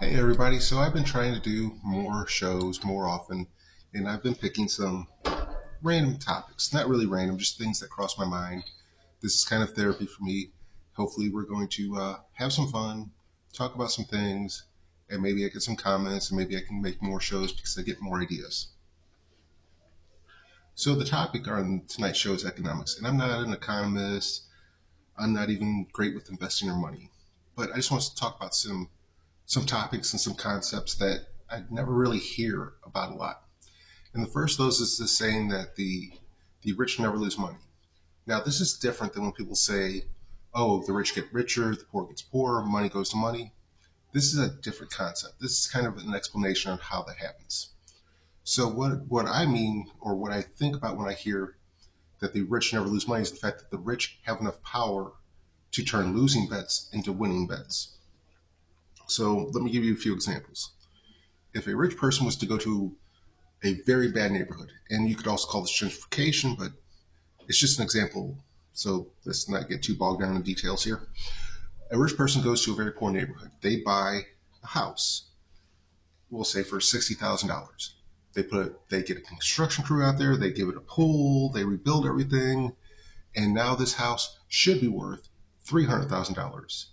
Hey everybody, so I've been trying to do more shows more often, and I've been picking some random topics. Not really random, just things that cross my mind. This is kind of therapy for me. Hopefully, we're going to have some fun, talk about some things, and maybe I get some comments, and maybe I can make more shows because I get more ideas. So, the topic on tonight's show is economics, and I'm not an economist, I'm not even great with investing or money, but I just want to talk about some topics and some concepts that I never really hear about a lot. And the first of those is the saying that the rich never lose money. Now, this is different than when people say, oh, the rich get richer, the poor gets poorer, money goes to money. This is a different concept. This is kind of an explanation on how that happens. So what I mean, or what I think about when I hear that the rich never lose money, is the fact that the rich have enough power to turn losing bets into winning bets. So let me give you a few examples. If a rich person was to go to a very bad neighborhood, and you could also call this gentrification, but it's just an example, so let's not get too bogged down in details here. A rich person goes to a very poor neighborhood. They buy a house, we'll say for $60,000. They get a construction crew out there, they give it a pool, they rebuild everything, and now this house should be worth $300,000.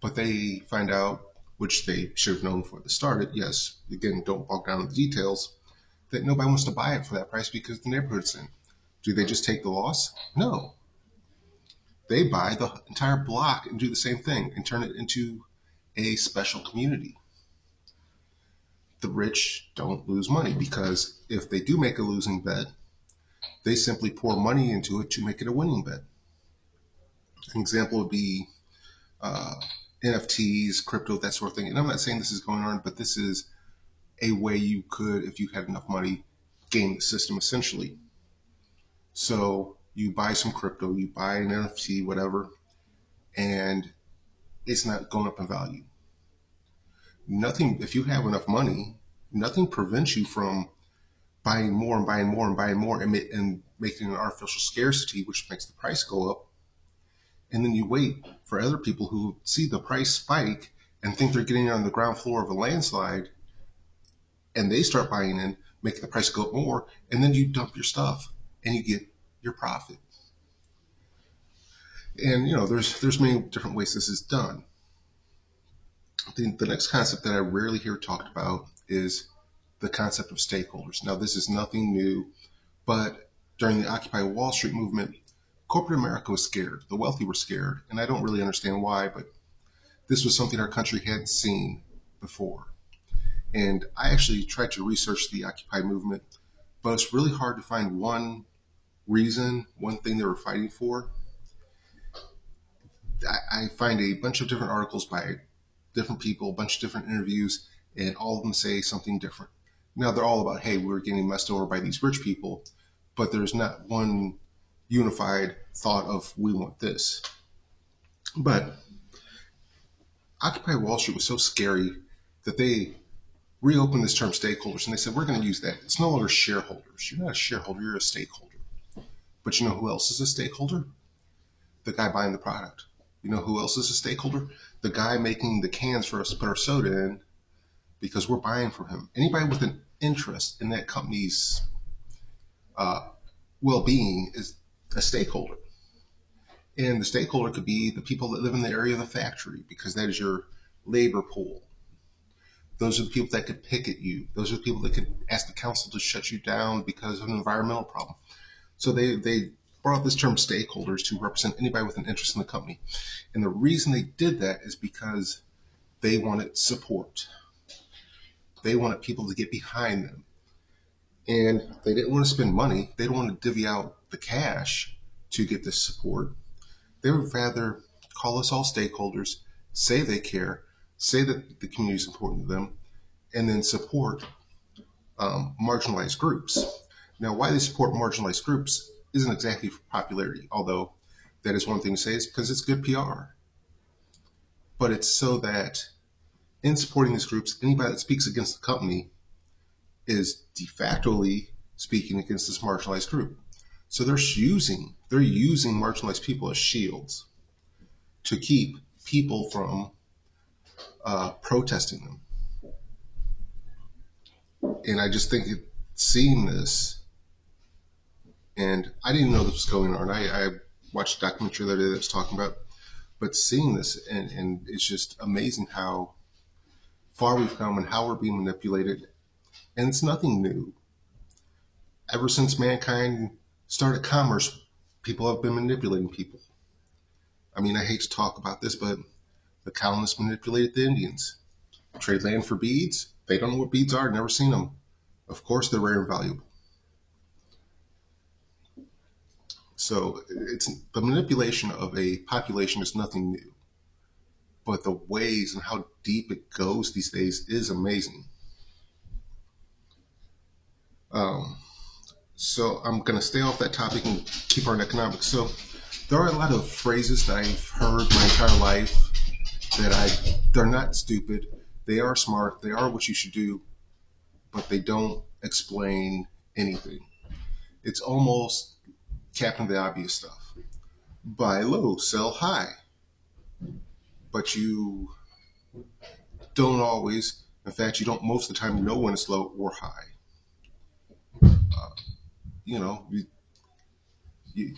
But they find out, which they should have known before they started, yes, again, don't bog down in the details, that nobody wants to buy it for that price because the neighborhood's in. Do they just take the loss? No. They buy the entire block and do the same thing and turn it into a special community. The rich don't lose money because if they do make a losing bet, they simply pour money into it to make it a winning bet. An example would be uh, NFTs, crypto, that sort of thing. And I'm not saying this is going on, but this is a way you could, if you had enough money, game the system essentially. So you buy some crypto, you buy an NFT, whatever, and it's not going up in value. Nothing, if you have enough money, nothing prevents you from buying more and buying more and buying more and making an artificial scarcity, which makes the price go up. And then you wait for other people who see the price spike and think they're getting on the ground floor of a landslide, and they start buying in, making the price go up more, and then you dump your stuff and you get your profit. And there's many different ways this is done. The next concept that I rarely hear talked about is the concept of stakeholders. Now, this is nothing new, but during the Occupy Wall Street movement, corporate America was scared. The wealthy were scared, and I don't really understand why, but this was something our country hadn't seen before. And I actually tried to research the Occupy movement, but it's really hard to find one reason, one thing they were fighting for. I find a bunch of different articles by different people, a bunch of different interviews, and all of them say something different. Now, they're all about, hey, we're getting messed over by these rich people, but there's not one unified thought of we want this. But Occupy Wall Street was so scary that they reopened this term stakeholders, and they said, we're going to use that. It's no longer shareholders. You're not a shareholder, you're a stakeholder. But you know who else is a stakeholder? The guy buying the product. You know who else is a stakeholder? The guy making the cans for us to put our soda in because we're buying from him. Anybody with an interest in that company's uh, well-being is a stakeholder. And the stakeholder could be the people that live in the area of the factory because that is your labor pool. Those are the people that could picket you. Those are the people that could ask the council to shut you down because of an environmental problem. So they brought this term stakeholders to represent anybody with an interest in the company. And the reason they did that is because they wanted support. They wanted people to get behind them. And they didn't want to spend money. They didn't want to divvy out the cash to get this support. They would rather call us all stakeholders, say they care, say that the community is important to them, and then support marginalized groups. Now, why they support marginalized groups isn't exactly for popularity, although that is one thing to say, is because it's good PR. But it's so that in supporting these groups, anybody that speaks against the company is de facto speaking against this marginalized group. So they're using marginalized people as shields to keep people from protesting them. And I just think seeing this, and I didn't know this was going on. I watched a documentary the other day that was talking about, but seeing this, and it's just amazing how far we've come and how we're being manipulated. And it's nothing new. Ever since mankind started commerce, people have been manipulating people. I mean, I hate to talk about this, but the colonists manipulated the Indians. Trade land for beads. They don't know what beads are, never seen them. Of course, they're rare and valuable. So it's the manipulation of a population is nothing new, but the ways and how deep it goes these days is amazing. Um, so I'm going to stay off that topic and keep our economics. So there are a lot of phrases that I've heard my entire life that they're not stupid. They are smart. They are what you should do, but they don't explain anything. It's almost Captain the Obvious stuff. Buy low, sell high, but you don't always. In fact, you don't most of the time know when it's low or high. Uh, you know, you,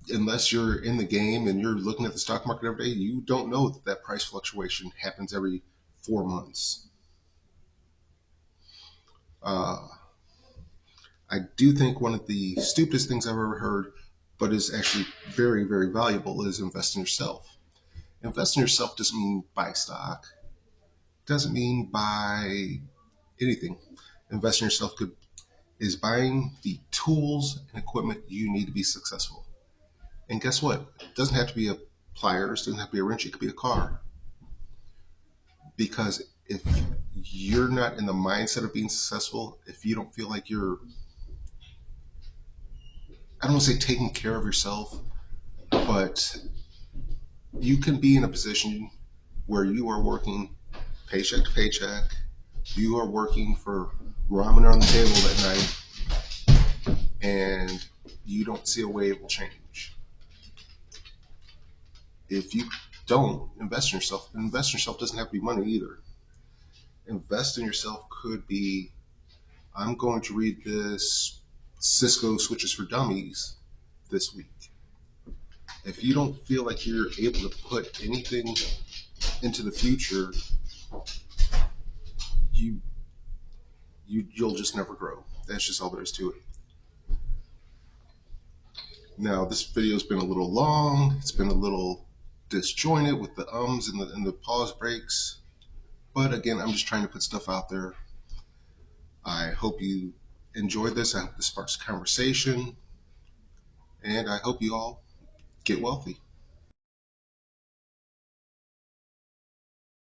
unless you're in the game and you're looking at the stock market every day, you don't know that that price fluctuation happens every 4 months. Uh, I do think one of the stupidest things I've ever heard, but is actually very, very valuable, is invest in yourself. Invest in yourself doesn't mean buy stock, doesn't mean buy anything. Invest in yourself is buying the tools and equipment you need to be successful. And guess what? It doesn't have to be a pliers, it doesn't have to be a wrench, it could be a car. Because if you're not in the mindset of being successful, if you don't feel like you're, I don't want to say taking care of yourself, but you can be in a position where you are working paycheck to paycheck, you are working for ramen on the table that night, and you don't see a way it will change. If you don't invest in yourself, invest in yourself doesn't have to be money either. Invest in yourself could be, I'm going to read this Cisco Switches for Dummies this week. If you don't feel like you're able to put anything into the future, you you'll just never grow. That's just all there is to it. Now, this video's been a little long. It's been a little disjointed with the ums and the pause breaks. But again, I'm just trying to put stuff out there. I hope you enjoyed this. I hope this sparks conversation. And I hope you all get wealthy.